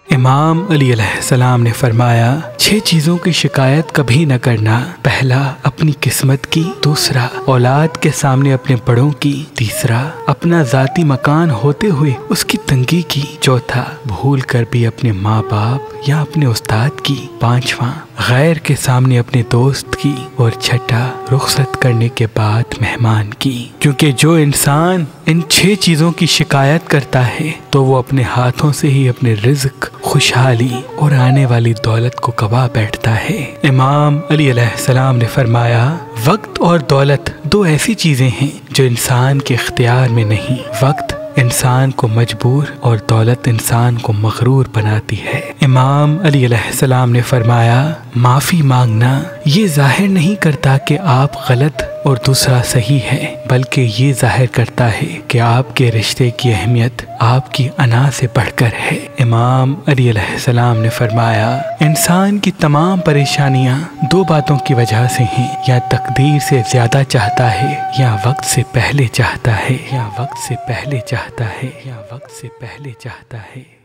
इमाम अली अलैहिस्सलाम ने फरमाया, 6 चीज़ों की शिकायत कभी न करना। पहला, अपनी किस्मत की। दूसरा, औलाद के सामने अपने बड़ों की। तीसरा, अपना ज़ाती मकान होते हुए उसकी तंगी की। चौथा, भूल कर भी अपने माँ बाप या अपने उस्ताद की। पांचवा, गैर के सामने अपने दोस्त की। और छठा, रुखसत करने के बाद मेहमान की। क्योंकि जो इंसान इन 6 चीज़ों की शिकायत करता है तो वो अपने हाथों से ही अपने रिज़्क, खुशहाली और आने वाली दौलत को गवा बैठता है। इमाम अली अलैहिस्सलाम ने फरमाया, वक्त और दौलत 2 ऐसी चीज़ें हैं जो इंसान के इख्तियार में नहीं। वक्त इंसान को मजबूर और दौलत इंसान को मगरूर बनाती है। इमाम अली अलैहिस्सलाम ने फरमाया, माफ़ी मांगना ये जाहिर नहीं करता कि आप गलत और दूसरा सही है, बल्कि ये जाहिर करता है कि आपके रिश्ते की अहमियत आपकी अना से बढ़कर है। इमाम अली अलैहिस्सलाम ने फरमाया, इंसान की तमाम परेशानियां 2 बातों की वजह से हैं, या तकदीर से ज्यादा चाहता है या वक्त से पहले चाहता है, या वक्त से पहले चाहता है, या वक्त से पहले चाहता है।